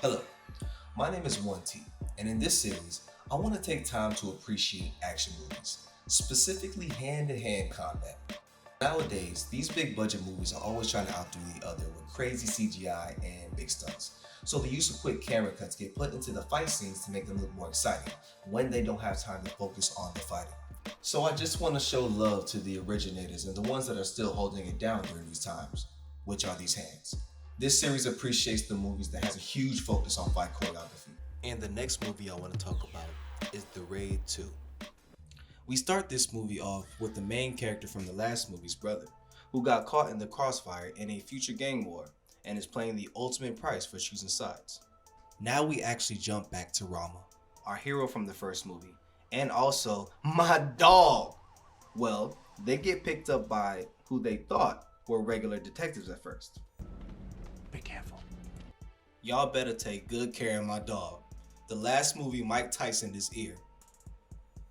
Hello, my name is 1T, and in this series, I want to take time to appreciate action movies, specifically hand-to-hand combat. Nowadays, these big budget movies are always trying to outdo the other with crazy CGI and big stunts. So the use of quick camera cuts get put into the fight scenes to make them look more exciting when they don't have time to focus on the fighting. So I just want to show love to the originators and the ones that are still holding it down during these times, which are these hands. This series appreciates the movies that has a huge focus on fight choreography. And the next movie I want to talk about is The Raid 2. We start this movie off with the main character from the last movie's brother, who got caught in the crossfire in a future gang war and is paying the ultimate price for choosing sides. Now we actually jump back to Rama, our hero from the first movie, and also my dog. Well, they get picked up by who they thought were regular detectives at first. Be careful. Y'all better take good care of my dog. The last movie Mike Tyson his ear.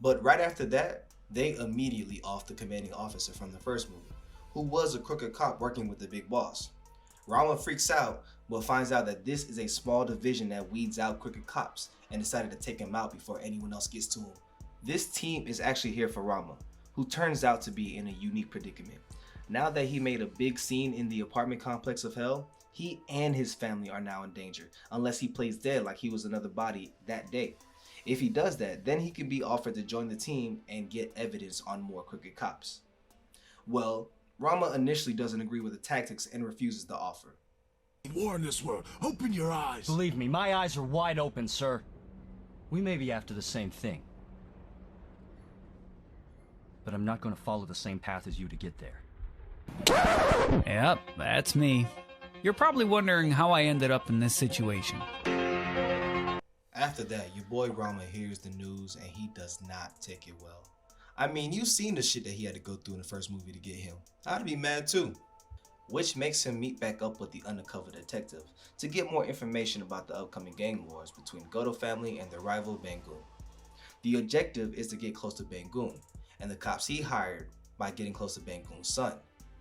But right after that, they immediately off the commanding officer from the first movie, who was a crooked cop working with the big boss. Rama freaks out, but finds out that this is a small division that weeds out crooked cops and decided to take him out before anyone else gets to him. This team is actually here for Rama, who turns out to be in a unique predicament. Now that he made a big scene in the apartment complex of hell, he and his family are now in danger, unless he plays dead like he was another body that day. If he does that, then he can be offered to join the team and get evidence on more crooked cops. Well, Rama initially doesn't agree with the tactics and refuses the offer. War in this world. Open your eyes. Believe me, my eyes are wide open, sir. We may be after the same thing. But I'm not going to follow the same path as you to get there. Yep, that's me. You're probably wondering how I ended up in this situation. After that, your boy Rama hears the news and he does not take it well. I mean, you've seen the shit that he had to go through in the first movie to get him. I'd be mad too. Which makes him meet back up with the undercover detective to get more information about the upcoming gang wars between Goto family and their rival Bangoon. The objective is to get close to Bangoon and the cops he hired by getting close to Bangoon's son,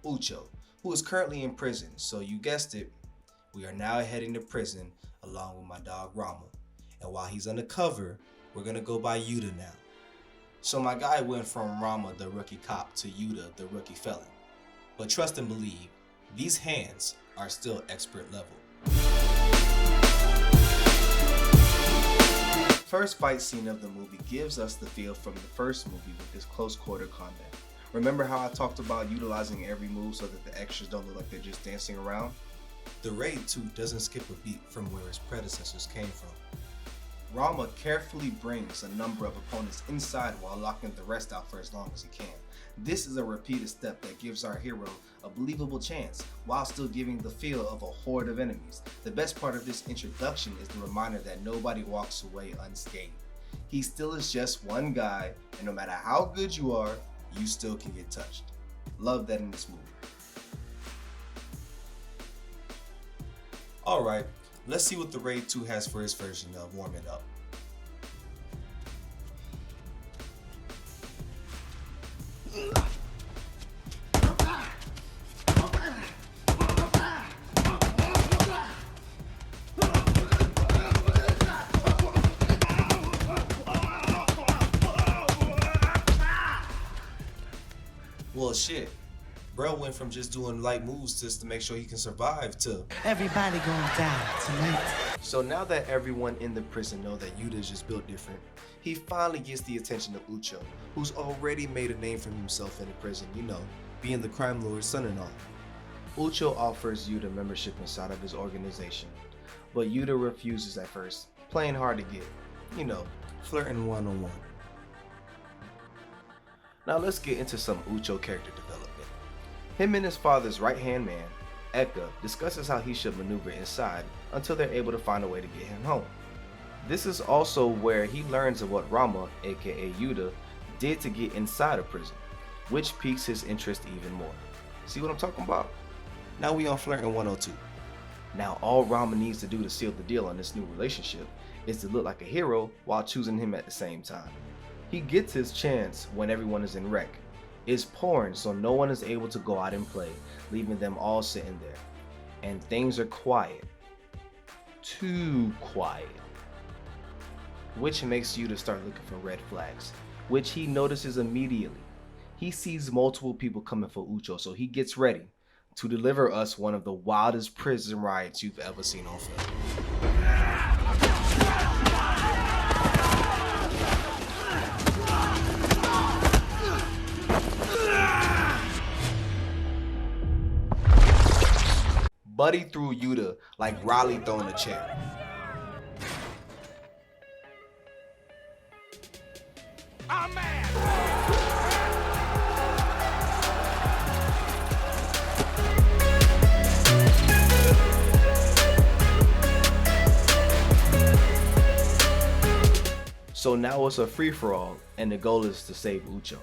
Ucho, who is currently in prison. So you guessed it, we are now heading to prison along with my dog Rama. And while he's undercover, we're gonna go by Yuta now. So my guy went from Rama the rookie cop to Yuta the rookie felon. But trust and believe, these hands are still expert level. First fight scene of the movie gives us the feel from the first movie with this close quarter combat. Remember how I talked about utilizing every move so that the extras don't look like they're just dancing around? The Raid 2 doesn't skip a beat from where its predecessors came from. Rama carefully brings a number of opponents inside while locking the rest out for as long as he can. This is a repeated step that gives our hero a believable chance while still giving the feel of a horde of enemies. The best part of this introduction is the reminder that nobody walks away unscathed. He still is just one guy, and no matter how good you are, you still can get touched. Love that in this movie. Alright, let's see what the Raid 2 has for his version of Warm It Up. Well, shit. Bro went from just doing light moves just to make sure he can survive to everybody going down tonight. So now that everyone in the prison know that Yuta is just built different, he finally gets the attention of Ucho, who's already made a name for himself in the prison, being the crime lord's son-in-law. Ucho offers Yuta membership inside of his organization, but Yuta refuses at first, playing hard to get, flirting one-on-one. Now let's get into some Ucho character development. Him and his father's right-hand man, Eka, discusses how he should maneuver inside until they're able to find a way to get him home. This is also where he learns of what Rama, aka Yuta, did to get inside of prison, which piques his interest even more. See what I'm talking about? Now we on Flirting 102. Now all Rama needs to do to seal the deal on this new relationship is to look like a hero while choosing him at the same time. He gets his chance when everyone is in wreck. It's pouring, so no one is able to go out and play, leaving them all sitting there. And things are quiet. too quiet, which makes Yuta start looking for red flags, which he notices immediately. He sees multiple people coming for Ucho, so he gets ready to deliver us one of the wildest prison riots you've ever seen on film. Buddy threw Yuta like Riley throwing a chair. I'm mad! So now it's a free-for-all, and the goal is to save Ucho.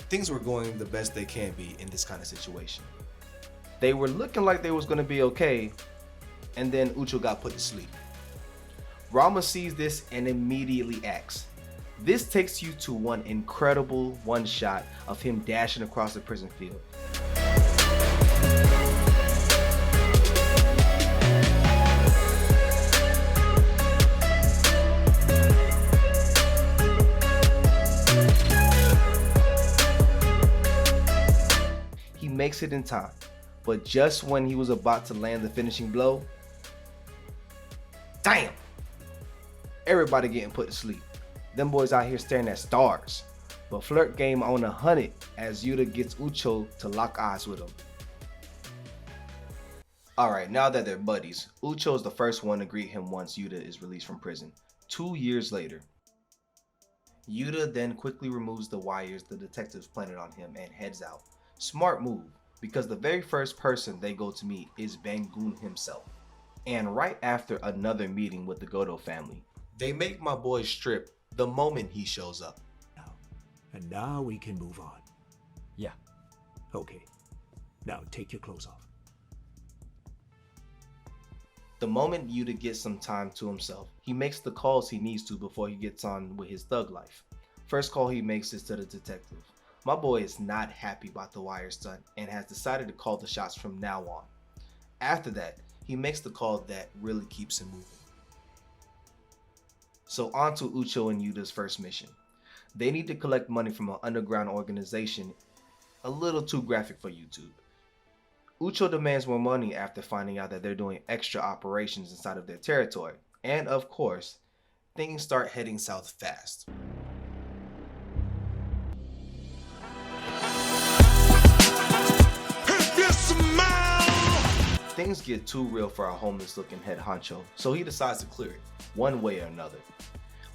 Things were going the best they can be in this kind of situation. They were looking like they was going to be okay, and then Ucho got put to sleep. Rama sees this and immediately acts. This takes you to one incredible one shot of him dashing across the prison field. He makes it in time, but just when he was about to land the finishing blow, damn! Everybody getting put to sleep. Them boys out here staring at stars. But flirt game on 100 as Yuta gets Ucho to lock eyes with him. Alright, now that they're buddies, Ucho is the first one to greet him once Yuta is released from prison. 2 years later. Yuta then quickly removes the wires the detectives planted on him and heads out. Smart move, because the very first person they go to meet is Bangun himself. And right after another meeting with the Goto family, they make my boy strip the moment he shows up. And now we can move on. Yeah. Okay. Now take your clothes off. The moment Yuta gets some time to himself, he makes the calls he needs to before he gets on with his thug life. First call he makes is to the detective. My boy is not happy about the wire stunt and has decided to call the shots from now on. After that, he makes the call that really keeps him moving. So on to Ucho and Yuta's first mission. They need to collect money from an underground organization, a little too graphic for YouTube. Ucho demands more money after finding out that they're doing extra operations inside of their territory. And of course, things start heading south fast. Things get too real for our homeless looking head honcho, so he decides to clear it, one way or another.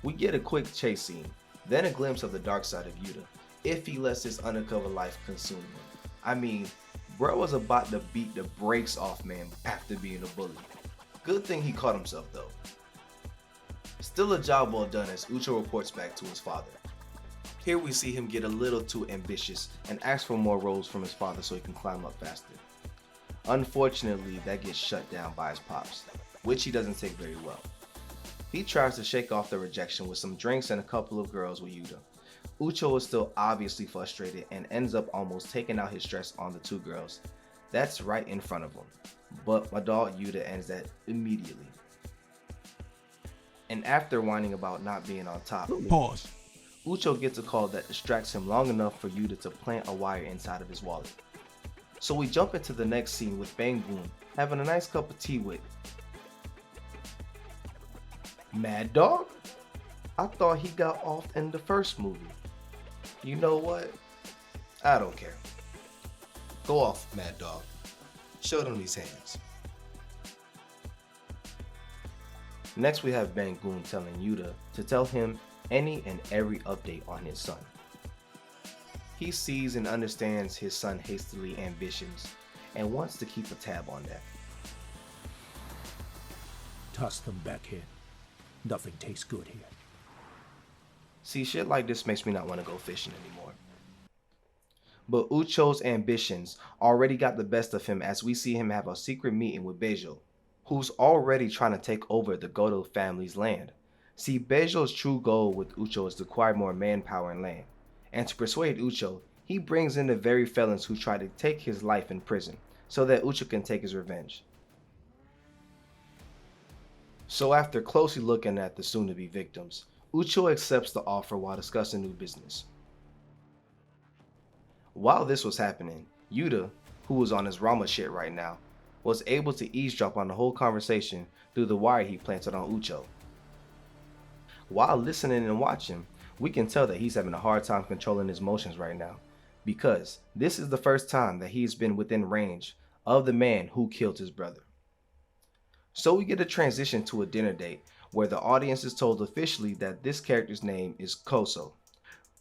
We get a quick chase scene, then a glimpse of the dark side of Yuta, if he lets his undercover life consume him. I mean, bro was about to beat the brakes off man after being a bully. Good thing he caught himself though. Still a job well done as Ucho reports back to his father. Here we see him get a little too ambitious and ask for more rolls from his father so he can climb up faster. Unfortunately, that gets shut down by his pops, which he doesn't take very well. He tries to shake off the rejection with some drinks and a couple of girls with Yuta. Ucho is still obviously frustrated and ends up almost taking out his stress on the two girls. That's right in front of him, but my dog Yuta ends that immediately. And after whining about not being on top, Pause. Ucho gets a call that distracts him long enough for Yuta to plant a wire inside of his wallet. So we jump into the next scene with Bangun having a nice cup of tea with Mad Dog? I thought he got off in the first movie. You know what? I don't care. Go off, Mad Dog. Show them these hands. Next we have Bangun telling Yuta to tell him any and every update on his son. He sees and understands his son's hastily ambitions and wants to keep a tab on that. Toss them back here. Nothing tastes good here. See, shit like this makes me not want to go fishing anymore. But Ucho's ambitions already got the best of him as we see him have a secret meeting with Bejo. who's already trying to take over the Goto family's land. See, Bejo's true goal with Ucho is to acquire more manpower and land. And to persuade Ucho, he brings in the very felons who try to take his life in prison, so that Ucho can take his revenge. So after closely looking at the soon-to-be victims, Ucho accepts the offer while discussing new business. While this was happening, Yuta, who was on his Rama shit right now, was able to eavesdrop on the whole conversation through the wire he planted on Ucho. While listening and watching, we can tell that he's having a hard time controlling his emotions right now, because this is the first time that he's been within range of the man who killed his brother. So we get a transition to a dinner date where the audience is told officially that this character's name is Koso.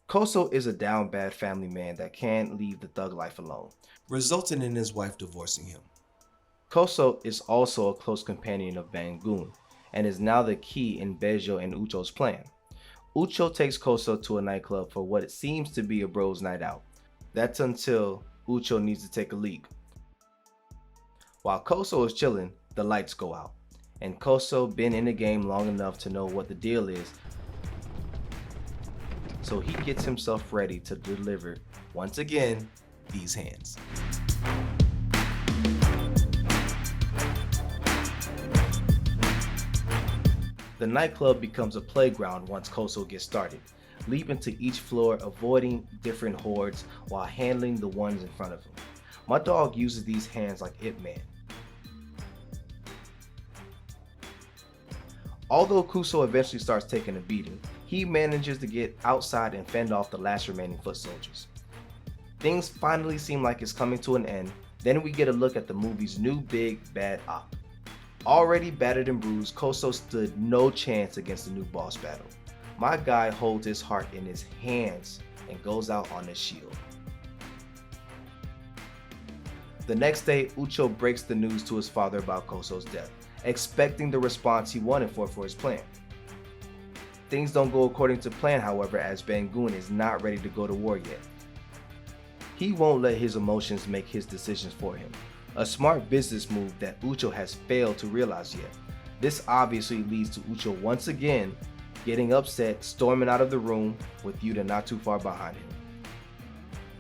Koso is a down bad family man that can't leave the thug life alone, resulting in his wife divorcing him. Koso is also a close companion of Bangun and is now the key in Bejo and Ucho's plan. Ucho takes Koso to a nightclub for what it seems to be a bros night out. That's until Ucho needs to take a leak. While Koso is chilling, the lights go out, and Koso been in the game long enough to know what the deal is, so he gets himself ready to deliver, once again, these hands. The nightclub becomes a playground once Koso gets started, leaping to each floor, avoiding different hordes while handling the ones in front of him. My dog uses these hands like Ip Man. Although Kuso eventually starts taking a beating, he manages to get outside and fend off the last remaining foot soldiers. Things finally seem like it's coming to an end, then we get a look at the movie's new big bad op. Already battered and bruised, Koso stood no chance against the new boss battle. My guy holds his heart in his hands and goes out on his shield. The next day, Ucho breaks the news to his father about Koso's death, expecting the response he wanted for his plan. Things don't go according to plan, however, as Bangun is not ready to go to war yet. He won't let his emotions make his decisions for him, a smart business move that Ucho has failed to realize yet. This obviously leads to Ucho once again getting upset, storming out of the room with Yuta not too far behind him.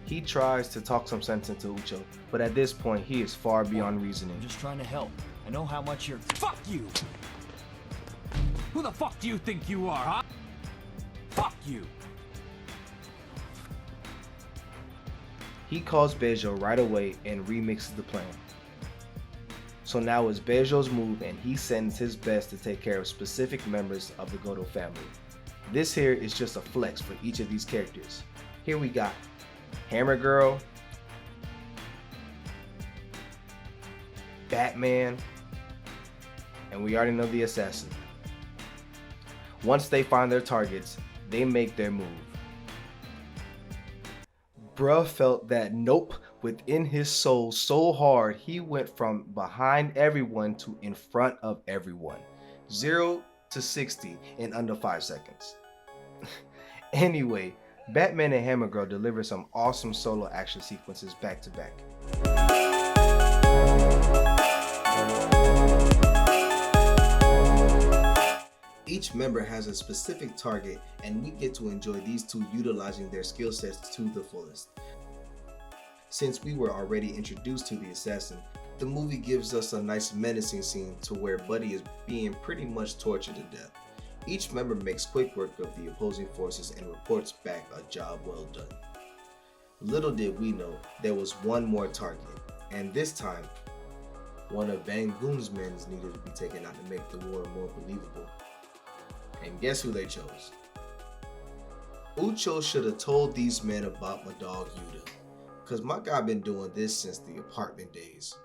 He tries to talk some sense into Ucho, but at this point he is far beyond reasoning. I'm just trying to help. I know how much you're... Fuck you! Who the fuck do you think you are, huh? Fuck you! He calls Bejo right away and remixes the plan. So now it's Bejo's move and he sends his best to take care of specific members of the Goto family. This here is just a flex for each of these characters. Here we got Hammer Girl, Batman, and we already know the assassin. Once they find their targets, they make their move. Bruh felt that nope within his soul so hard he went from behind everyone to in front of everyone. 0 to 60 in under 5 seconds. Anyway, Batman and Hammer Girl deliver some awesome solo action sequences back to back. Each member has a specific target, and we get to enjoy these two utilizing their skill sets to the fullest. Since we were already introduced to the assassin, the movie gives us a nice menacing scene to where Buddy is being pretty much tortured to death. Each member makes quick work of the opposing forces and reports back a job well done. Little did we know there was one more target, and this time, one of Bangun's men needed to be taken out to make the war more believable. And guess who they chose? Ucho should have told these men about my dog Yuta, cause my guy been doing this since the apartment days.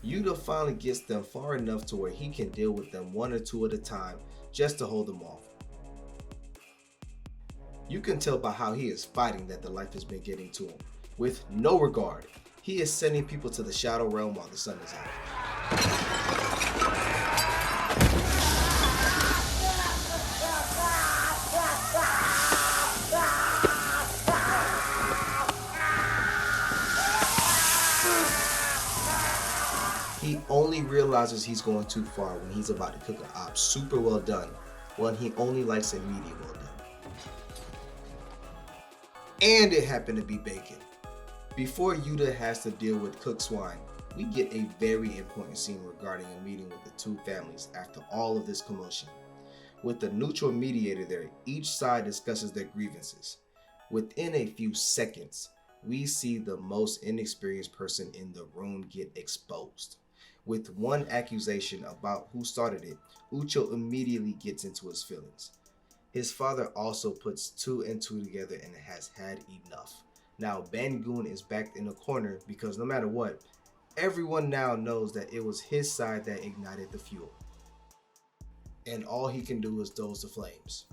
Yuta finally gets them far enough to where he can deal with them one or two at a time just to hold them off. You can tell by how he is fighting that the life has been getting to him. With no regard, he is sending people to the shadow realm while the sun is out. He only realizes he's going too far when he's about to cook an op super well done, when he only likes it medium well done. And it happened to be bacon. Before Yuta has to deal with cooked swine, we get a very important scene regarding a meeting with the two families after all of this commotion. With the neutral mediator there, each side discusses their grievances. Within a few seconds, we see the most inexperienced person in the room get exposed. With one accusation about who started it, Ucho immediately gets into his feelings. His father also puts two and two together and has had enough. Now Bangun is backed in a corner because no matter what, everyone now knows that it was his side that ignited the fuel. And all he can do is doze the flames.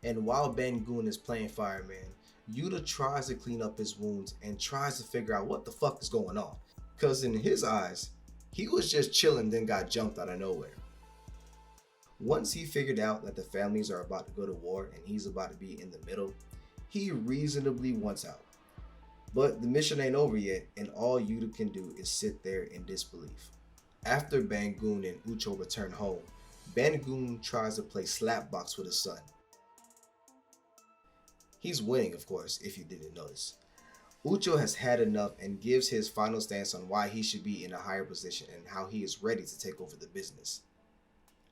And while Bangun is playing fireman, Yuta tries to clean up his wounds and tries to figure out what the fuck is going on. Cause in his eyes, he was just chilling then got jumped out of nowhere. Once he figured out that the families are about to go to war and he's about to be in the middle, he reasonably wants out. But the mission ain't over yet, and all Yuta can do is sit there in disbelief. After Bangun and Ucho return home, Bangun tries to play slapbox with his son. He's winning, of course, if you didn't notice. Ucho has had enough and gives his final stance on why he should be in a higher position and how he is ready to take over the business.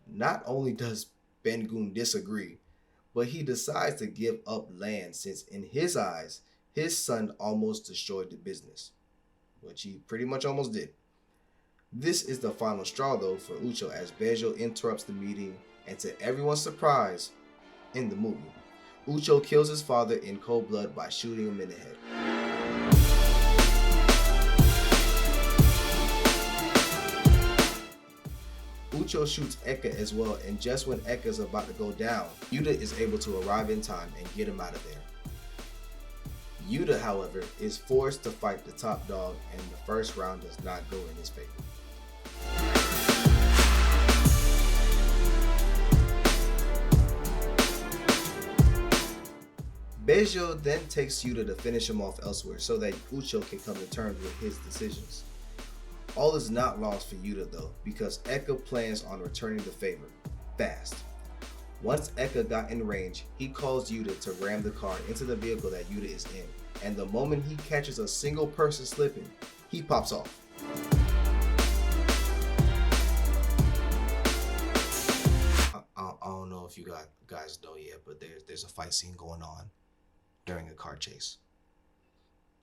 Not only does Bangun disagree, but he decides to give up land since in his eyes, his son almost destroyed the business, which he pretty much almost did. This is the final straw though for Ucho as Bejo interrupts the meeting, and to everyone's surprise, in the movie, Ucho kills his father in cold blood by shooting him in the head. Ucho shoots Eka as well, and just when Eka is about to go down, Yuta is able to arrive in time and get him out of there. Yuta, however, is forced to fight the top dog, and the first round does not go in his favor. Bejo then takes Yuta to finish him off elsewhere so that Ucho can come to terms with his decisions. All is not lost for Yuta though, because Eka plans on returning the favor, fast. Once Eka got in range, he calls Yuta to ram the car into the vehicle that Yuta is in, and the moment he catches a single person slipping, he pops off. I don't know if you guys know yet, but there's a fight scene going on during a car chase.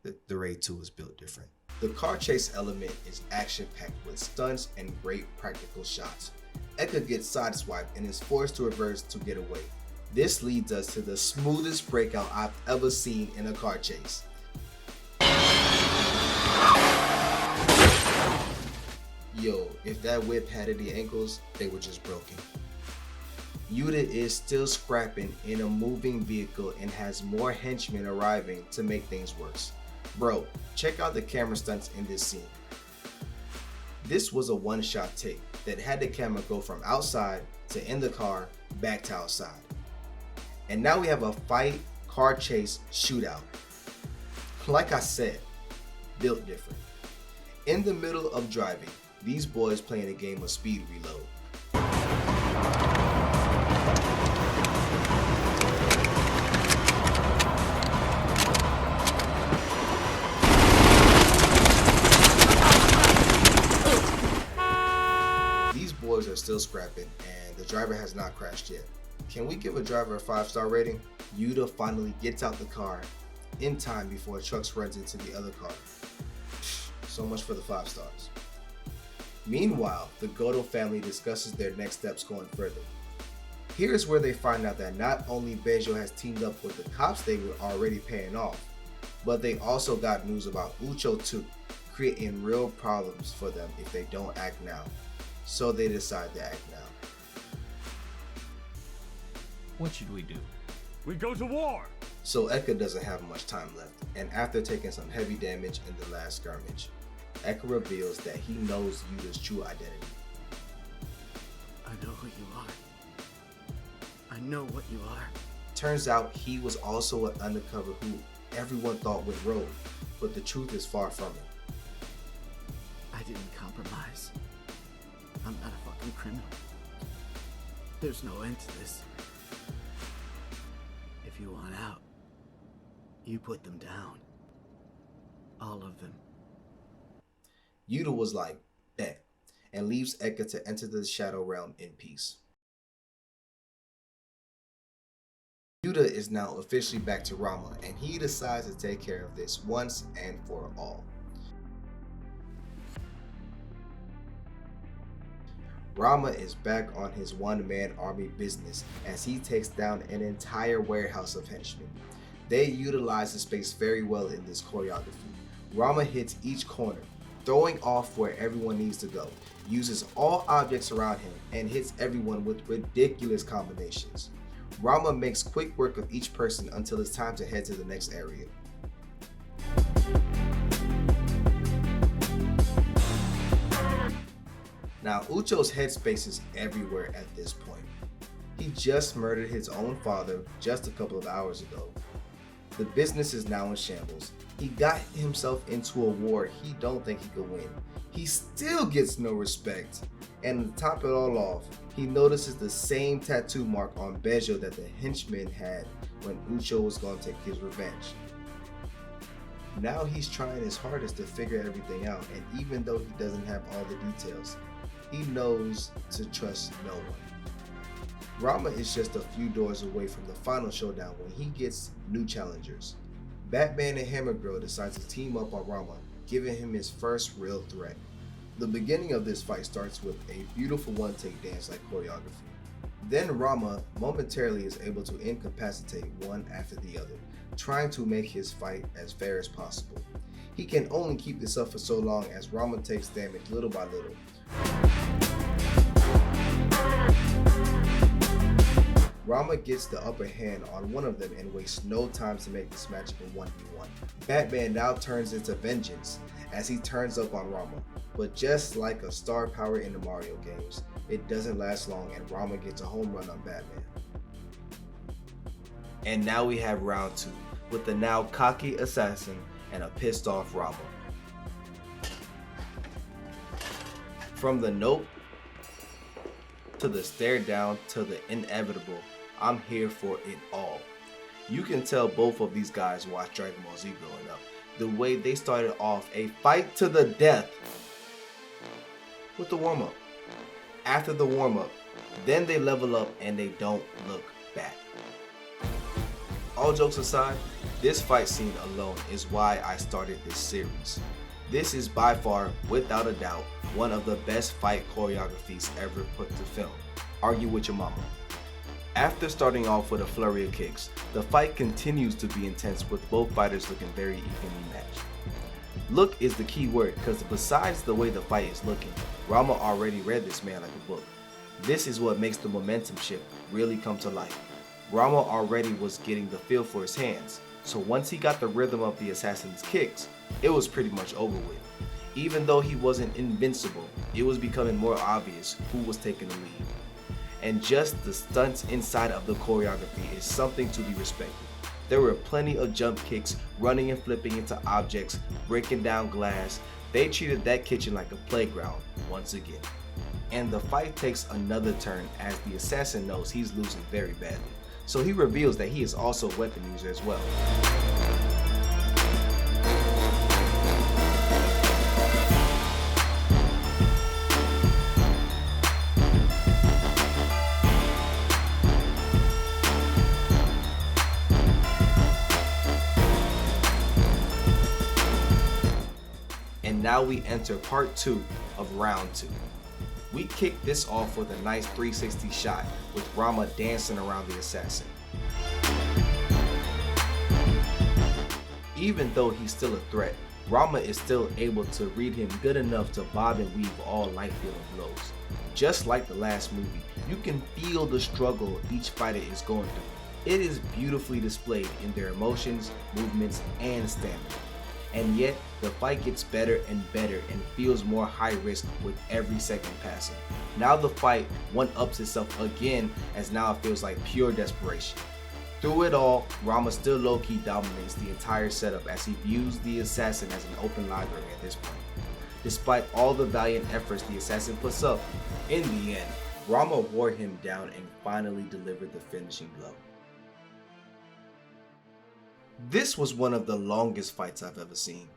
The Raid 2 is built different. The car chase element is action-packed with stunts and great practical shots. Eka gets sideswiped and is forced to reverse to get away. This leads us to the smoothest breakout I've ever seen in a car chase. Yo, if that whip had any ankles, they were just broken. Yuta is still scrapping in a moving vehicle and has more henchmen arriving to make things worse. Bro, check out the camera stunts in this scene. This was a one-shot take that had the camera go from outside to in the car, back to outside. And now we have a fight, car chase, shootout. Like I said, built different. In the middle of driving, these boys playing a game of speed reload. Are still scrapping and the driver has not crashed yet. Can we give a driver a 5-star rating? Yuta finally gets out the car in time before Trucks runs into the other car. So much for the 5 stars. Meanwhile, the Goto family discusses their next steps going further. Here's where they find out that not only Bejo has teamed up with the cops they were already paying off, but they also got news about Ucho too, creating real problems for them if they don't act now. So they decide to act now. What should we do? We go to war! So Eka doesn't have much time left, and after taking some heavy damage in the last skirmish, Eka reveals that he knows Yuta's true identity. I know who you are. I know what you are. Turns out he was also an undercover who everyone thought went rogue, but the truth is far from it. I I didn't compromise. I'm not a fucking criminal. There's no end to this. If you want out, you put them down. All of them. Ucho was like, bet, and leaves Eka to enter the Shadow Realm in peace. Ucho is now officially back to Rama, and he decides to take care of this once and for all. Rama is back on his one-man army business as he takes down an entire warehouse of henchmen. They utilize the space very well in this choreography. Rama hits each corner, throwing off where everyone needs to go, uses all objects around him, and hits everyone with ridiculous combinations. Rama makes quick work of each person until it's time to head to the next area. Now, Ucho's headspace is everywhere at this point. He just murdered his own father just a couple of hours ago. The business is now in shambles. He got himself into a war he don't think he could win. He still gets no respect. And to top it all off, he notices the same tattoo mark on Bejo that the henchman had when Ucho was going to take his revenge. Now he's trying his hardest to figure everything out, and even though he doesn't have all the details, he knows to trust no one. Rama is just a few doors away from the final showdown when he gets new challengers. Batman and Hammer Girl decide to team up on Rama, giving him his first real threat. The beginning of this fight starts with a beautiful one-take dance-like choreography. Then Rama momentarily is able to incapacitate one after the other, trying to make his fight as fair as possible. He can only keep this up for so long as Rama takes damage little by little. Rama gets the upper hand on one of them and wastes no time to make this match a 1v1. Batman now turns into vengeance as he turns up on Rama, but just like a star power in the Mario games, it doesn't last long and Rama gets a home run on Batman. And now we have round 2, with the now cocky assassin and a pissed off Rama. From the nope to the stare down to the inevitable, I'm here for it all. You can tell both of these guys watched Dragon Ball Z growing up. The way they started off a fight to the death with the warm-up. After the warm-up, then they level up and they don't look back. All jokes aside, this fight scene alone is why I started this series. This is by far, without a doubt, one of the best fight choreographies ever put to film. Argue with your mama. After starting off with a flurry of kicks, the fight continues to be intense with both fighters looking very evenly matched. Look is the key word because besides the way the fight is looking, Rama already read this man like a book. This is what makes the momentum shift really come to life. Rama already was getting the feel for his hands, so once he got the rhythm of the assassin's kicks, it was pretty much over with. Even though he wasn't invincible, it was becoming more obvious who was taking the lead. And just the stunts inside of the choreography is something to be respected. There were plenty of jump kicks, running and flipping into objects, breaking down glass. They treated that kitchen like a playground once again. And the fight takes another turn as the assassin knows he's losing very badly. So he reveals that he is also a weapon user as well. And now we enter part 2 of round 2. We kick this off with a nice 360 shot with Rama dancing around the assassin. Even though he's still a threat, Rama is still able to read him good enough to bob and weave all life-dealing blows. Just like the last movie, you can feel the struggle each fighter is going through. It is beautifully displayed in their emotions, movements, and stamina. And yet, the fight gets better and better and feels more high risk with every second passing. Now the fight one-ups itself again as now it feels like pure desperation. Through it all, Rama still low-key dominates the entire setup as he views the assassin as an open library at this point. Despite all the valiant efforts the assassin puts up, in the end, Rama wore him down and finally delivered the finishing blow. This was one of the longest fights I've ever seen.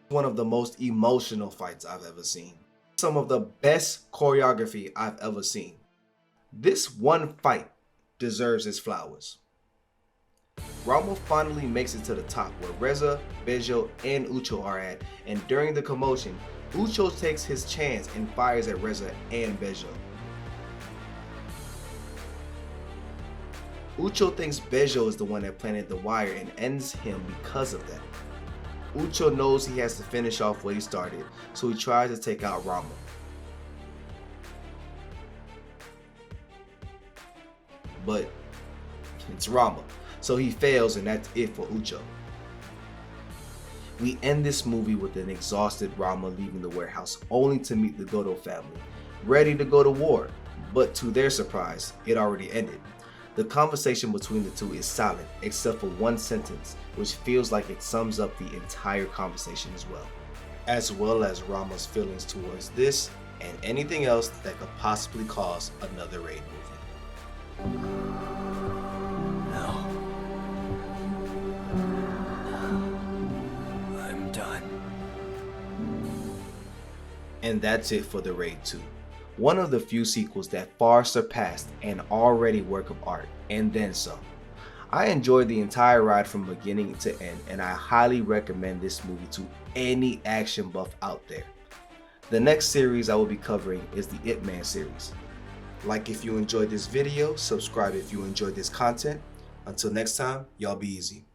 One of the most emotional fights I've ever seen. Some of the best choreography I've ever seen. This one fight deserves its flowers. Rama finally makes it to the top where Reza, Bejo, and Ucho are at, and during the commotion, Ucho takes his chance and fires at Reza and Bejo. Ucho thinks Bejo is the one that planted the wire and ends him because of that. Ucho knows he has to finish off what he started, so he tries to take out Rama. But it's Rama, so he fails and that's it for Ucho. We end this movie with an exhausted Rama leaving the warehouse only to meet the Goto family, ready to go to war, but to their surprise, it already ended. The conversation between the two is silent except for one sentence, which feels like it sums up the entire conversation as well as Rama's feelings towards this and anything else that could possibly cause another raid movie. No. I'm done. And that's it for the Raid 2. One of the few sequels that far surpassed an already work of art, and then some. I enjoyed the entire ride from beginning to end, and I highly recommend this movie to any action buff out there. The next series I will be covering is the Ip Man series. Like if you enjoyed this video, subscribe if you enjoyed this content. Until next time, y'all be easy.